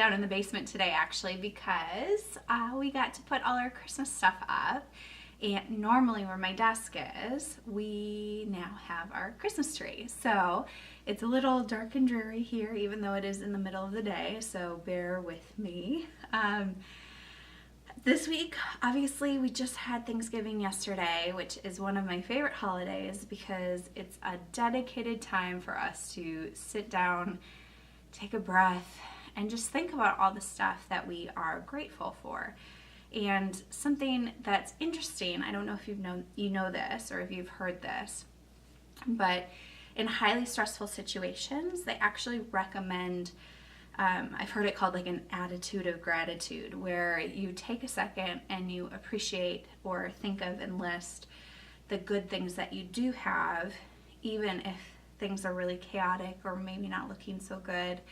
down in the basement today actually because we got to put all our Christmas stuff up. And normally where my desk is, we now have our Christmas tree. So it's a little dark and dreary here, even though it is in the middle of the day, so bear with me. This week, obviously, we just had Thanksgiving yesterday, which is one of my favorite holidays because it's a dedicated time for us to sit down, take a breath, and just think about all the stuff that we are grateful for. And something that's interesting, I don't know if you know this or if you've heard this, but in highly stressful situations, they actually recommend, I've heard it called like an attitude of gratitude, where you take a second and you appreciate or think of and list the good things that you do have, even if things are really chaotic or maybe not looking so good.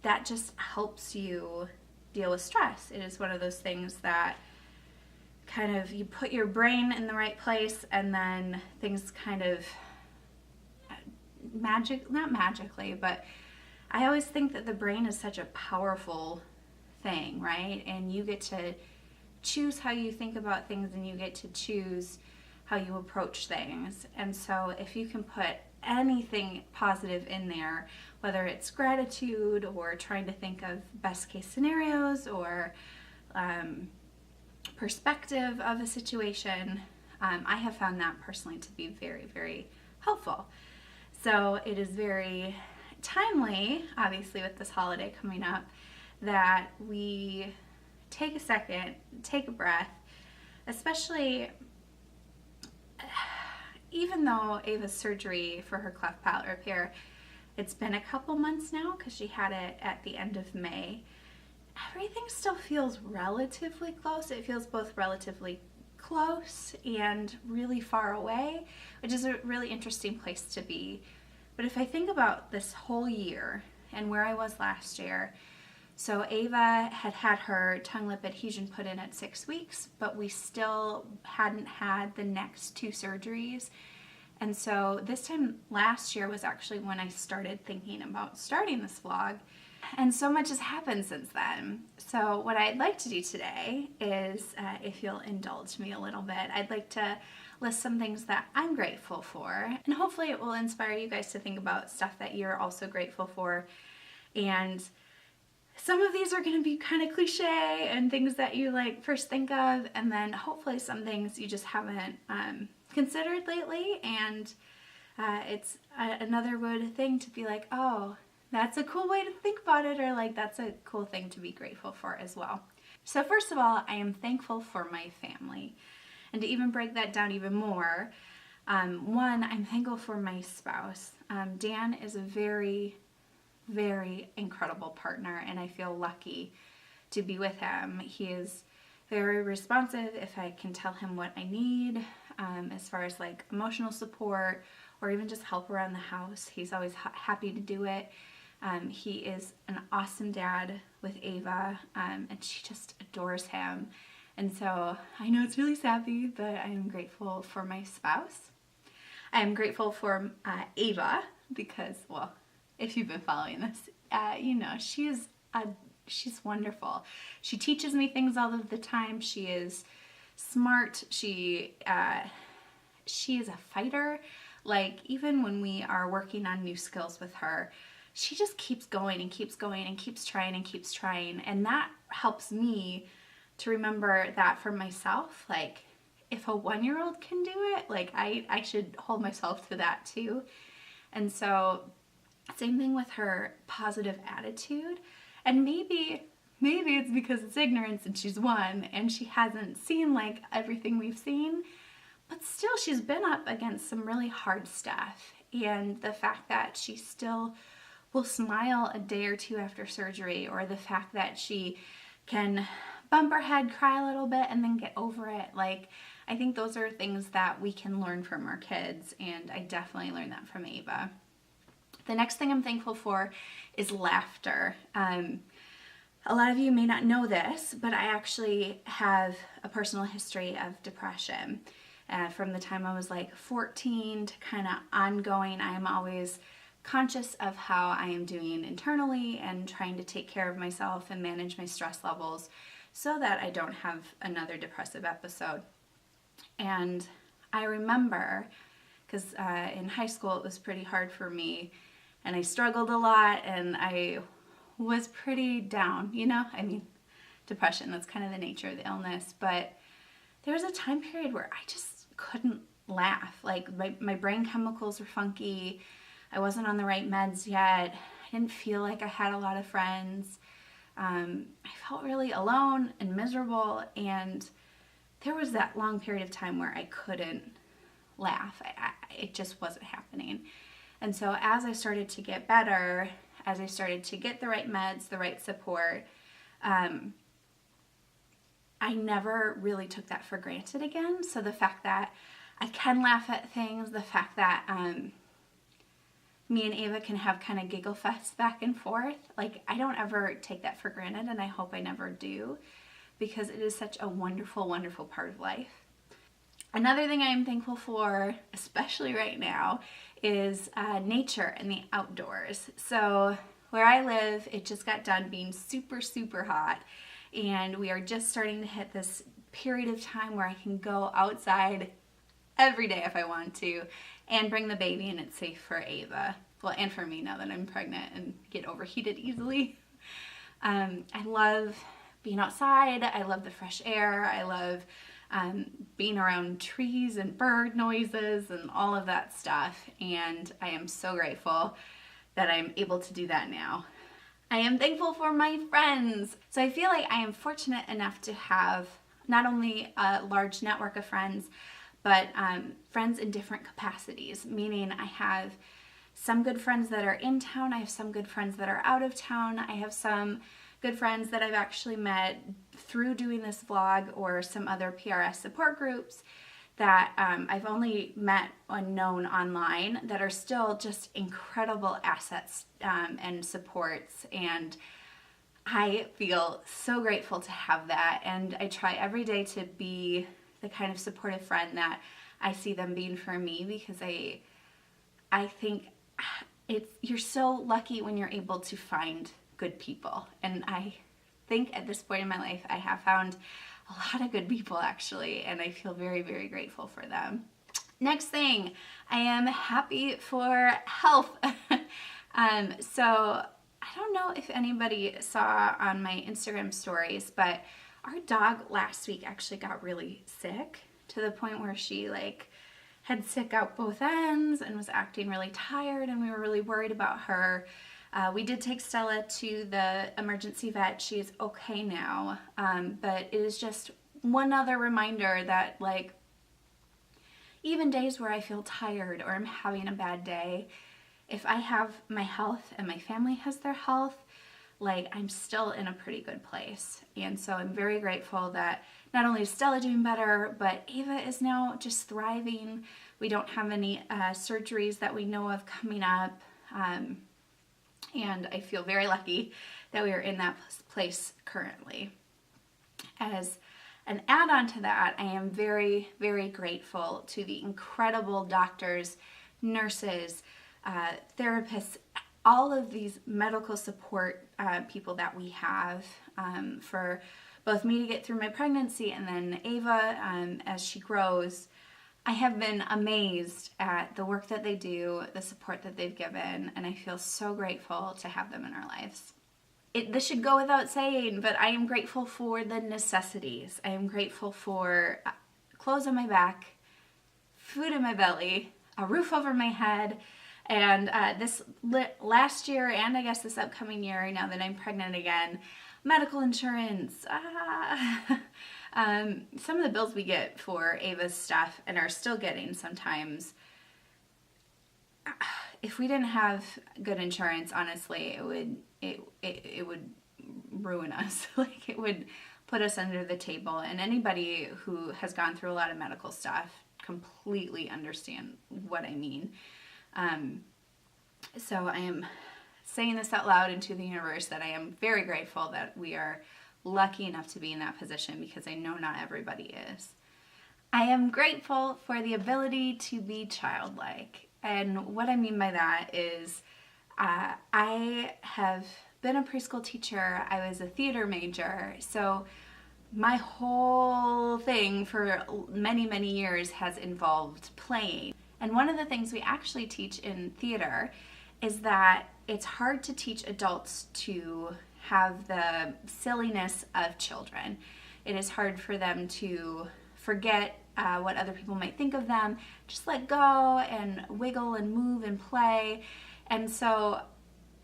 That just helps you deal with stress. It is one of those things that kind of you put your brain in the right place and then things kind of not magically, but I always think that the brain is such a powerful thing, right? And you get to choose how you think about things and you get to choose how you approach things. And so if you can put anything positive in there, whether it's gratitude or trying to think of best case scenarios or perspective of a situation, I have found that personally to be very, very helpful. So it is very timely, obviously with this holiday coming up, that we take a second, take a breath, especially even though Ava's surgery for her cleft palate repair, it's been a couple months now because she had it at the end of May. Everything still feels relatively close. It feels both relatively close and really far away, which is a really interesting place to be. But if I think about this whole year and where I was last year, so Ava had her tongue lip adhesion put in at 6 weeks, but we still hadn't had the next 2 surgeries. And so this time last year was actually when I started thinking about starting this vlog. And so much has happened since then. So what I'd like to do today is, if you'll indulge me a little bit, I'd like to list some things that I'm grateful for. And hopefully it will inspire you guys to think about stuff that you're also grateful for. And some of these are going to be kind of cliche and things that you like first think of, and then hopefully some things you just haven't considered lately, and it's another good thing to be like, oh, that's a cool way to think about it, or like that's a cool thing to be grateful for as well. So first of all, I am thankful for my family, and to even break that down even more, one, I'm thankful for my spouse. Dan is a very incredible partner, and I feel lucky to be with him. He is very responsive if I can tell him what I need, as far as like emotional support or even just help around the house. He's always happy to do it. He is an awesome dad with Ava, and she just adores him. And so I know it's really sappy, but I am grateful for my spouse. I am grateful for Ava because, well, if you've been following this, you know, she's wonderful. She teaches me things all of the time. She is smart. She is a fighter. Like, even when we are working on new skills with her, she just keeps going and keeps going and keeps trying and keeps trying. And that helps me to remember that for myself. Like, if a 1-year-old can do it, like I should hold myself to that too. And so same thing with her positive attitude. And maybe it's because it's ignorance and she's 1 and she hasn't seen like everything we've seen, but still she's been up against some really hard stuff. And the fact that she still will smile a day or 2 after surgery, or the fact that she can bump her head, cry a little bit, and then get over it. Like, I think those are things that we can learn from our kids, and I definitely learned that from Ava. The next thing I'm thankful for is laughter. A lot of you may not know this, but I actually have a personal history of depression. From the time I was like 14 to kind of ongoing, I'm always conscious of how I am doing internally and trying to take care of myself and manage my stress levels so that I don't have another depressive episode. And I remember, because in high school it was pretty hard for me, and I struggled a lot, and I was pretty down, you know? I mean, depression, that's kind of the nature of the illness, but there was a time period where I just couldn't laugh. Like, my brain chemicals were funky. I wasn't on the right meds yet. I didn't feel like I had a lot of friends. I felt really alone and miserable, and there was that long period of time where I couldn't laugh. It just wasn't happening. And so as I started to get better, as I started to get the right meds, the right support, I never really took that for granted again. So the fact that I can laugh at things, the fact that me and Ava can have kind of giggle fests back and forth, like, I don't ever take that for granted, and I hope I never do, because it is such a wonderful, wonderful part of life. Another thing I am thankful for, especially right now, is nature and the outdoors. So where I live, it just got done being super, super hot, and we are just starting to hit this period of time where I can go outside every day if I want to, and bring the baby, and it's safe for Ava. Well, and for me now that I'm pregnant and get overheated easily. I love being outside. I love the fresh air. I love being around trees and bird noises and all of that stuff. And I am so grateful that I'm able to do that now. I am thankful for my friends. So I feel like I am fortunate enough to have not only a large network of friends, but friends in different capacities, meaning I have some good friends that are in town, I have some good friends that are out of town, I have some good friends that I've actually met through doing this vlog or some other PRS support groups that I've only met and known online that are still just incredible assets and supports, and I feel so grateful to have that, and I try every day to be the kind of supportive friend that I see them being for me, because I think you're so lucky when you're able to find good people, and I think at this point in my life I have found a lot of good people actually, and I feel very, very grateful for them. Next thing, I am happy for health. So I don't know if anybody saw on my Instagram stories, but our dog last week actually got really sick to the point where she had sick out both ends and was acting really tired, and we were really worried about her. We did take Stella to the emergency vet. She is okay now, but it is just one other reminder that even days where I feel tired or I'm having a bad day, if I have my health and my family has their health, I'm still in a pretty good place. And so I'm very grateful that not only is Stella doing better, but Ava is now just thriving. We don't have any surgeries that we know of coming up. And I feel very lucky that we are in that place currently. As an add-on to that, I am very, very grateful to the incredible doctors, nurses, therapists, all of these medical support people that we have for both me to get through my pregnancy and then Ava as she grows. I have been amazed at the work that they do, the support that they've given, and I feel so grateful to have them in our lives. This should go without saying, but I am grateful for the necessities. I am grateful for clothes on my back, food in my belly, a roof over my head, and this last year, and I guess this upcoming year, now that I'm pregnant again, medical insurance. Some of the bills we get for Ava's stuff and are still getting sometimes, if we didn't have good insurance, honestly, it would ruin us. It would put us under the table. And anybody who has gone through a lot of medical stuff completely understand what I mean. So I am saying this out loud into the universe that I am very grateful that we are lucky enough to be in that position, because I know not everybody is. I am grateful for the ability to be childlike. And what I mean by that is I have been a preschool teacher. I was a theater major, so my whole thing for many, many years has involved playing. And one of the things we actually teach in theater is that it's hard to teach adults to have the silliness of children. It is hard for them to forget what other people might think of them, just let go and wiggle and move and play. And so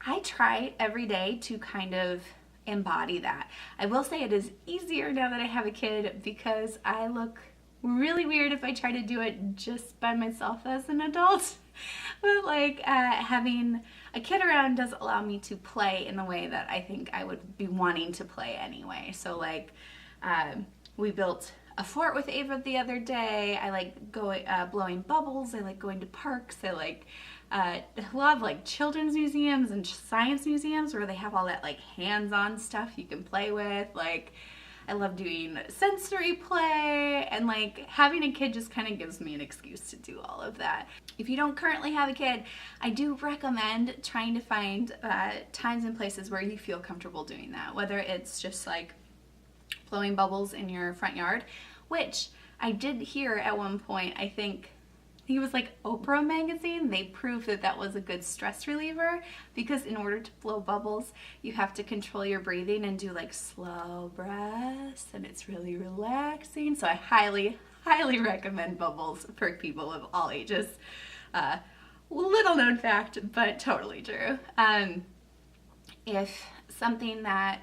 I try every day to kind of embody that. I will say it is easier now that I have a kid because I look really weird if I try to do it just by myself as an adult. But like having a kid around does allow me to play in the way that I think I would be wanting to play anyway. So like we built a fort with Ava the other day. I like going blowing bubbles. I like going to parks. I like love like children's museums and science museums where they have all that like hands-on stuff you can play with. Like I love doing sensory play, and like having a kid just kind of gives me an excuse to do all of that. If you don't currently have a kid, I do recommend trying to find times and places where you feel comfortable doing that, whether it's just like blowing bubbles in your front yard, which I did hear at one point. I think it was like Oprah magazine, they proved that that was a good stress reliever, because in order to blow bubbles you have to control your breathing and do like slow breaths, and it's really relaxing. So I highly recommend bubbles for people of all ages. Little known fact, but totally true. If something that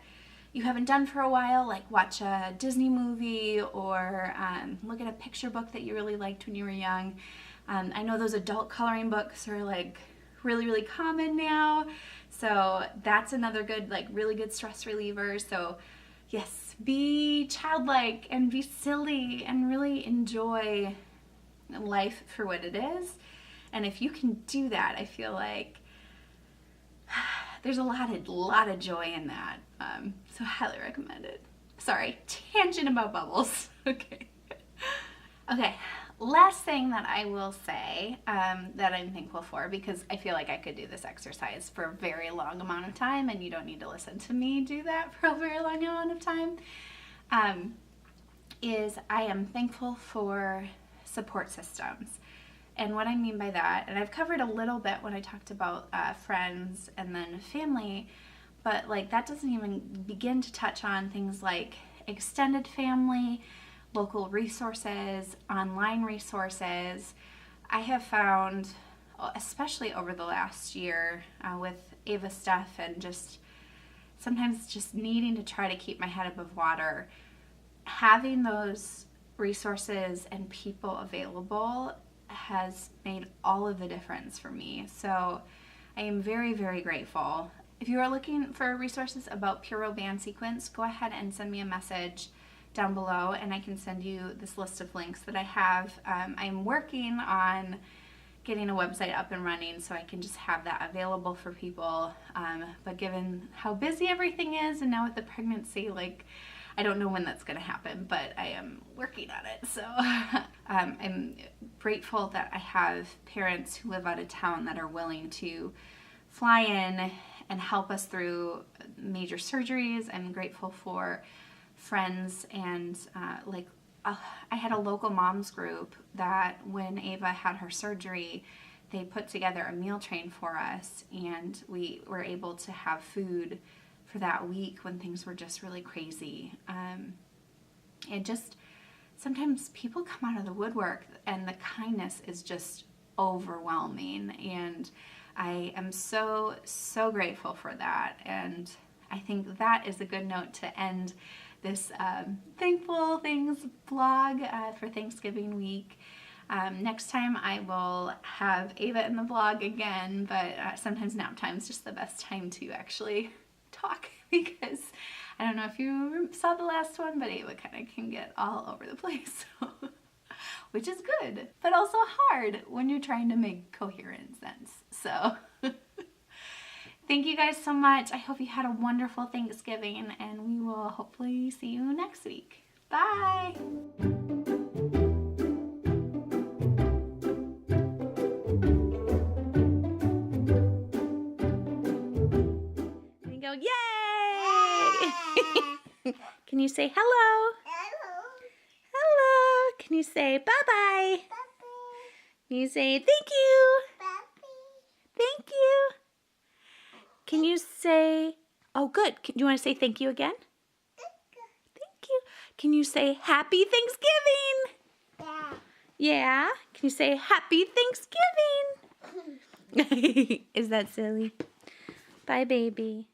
you haven't done for a while, like watch a Disney movie or look at a picture book that you really liked when you were young. I know those adult coloring books are like really common now, so that's another good, like really good stress reliever. So yes, be childlike and be silly and really enjoy life for what it is. And if you can do that, I feel like there's a lot of joy in that. So highly recommend it. Sorry, tangent about bubbles. Okay. Last thing that I will say that I'm thankful for, because I feel like I could do this exercise for a very long amount of time, and you don't need to listen to me do that for a very long amount of time, is I am thankful for support systems. And what I mean by that, and I've covered a little bit when I talked about friends and then family, but like that doesn't even begin to touch on things like extended family, local resources, online resources. I have found, especially over the last year with Ava stuff and just sometimes just needing to try to keep my head above water, having those resources and people available has made all of the difference for me. So I am very grateful. If you are looking for resources about Puro band sequence, go ahead and send me a message down below and I can send you this list of links that I have. I'm working on getting a website up and running so I can just have that available for people. But given how busy everything is, and now with the pregnancy, like I don't know when that's going to happen, but I am working on it. So I'm grateful that I have parents who live out of town that are willing to fly in and help us through major surgeries. I'm grateful for friends and I had a local moms group that when Ava had her surgery, they put together a meal train for us, and we were able to have food for that week when things were just really crazy. And just sometimes people come out of the woodwork and the kindness is just overwhelming, and I am so grateful for that. And I think that is a good note to end this Thankful Things vlog for Thanksgiving week. Next time I will have Ava in the vlog again, but sometimes nap time is just the best time to actually talk, because I don't know if you saw the last one, but Ava kind of can get all over the place, so, which is good, but also hard when you're trying to make coherent sense. So thank you guys so much. I hope you had a wonderful Thanksgiving, and we will hopefully see you next week. Bye! you say hello? Hello. Hello. Can you say bye-bye? Puppy. Can you say thank you? Puppy. Thank you. Can you say, oh good. Do you want to say thank you again? Thank you. Can you say happy Thanksgiving? Yeah. Yeah. Can you say happy Thanksgiving? Is that silly? Bye, baby.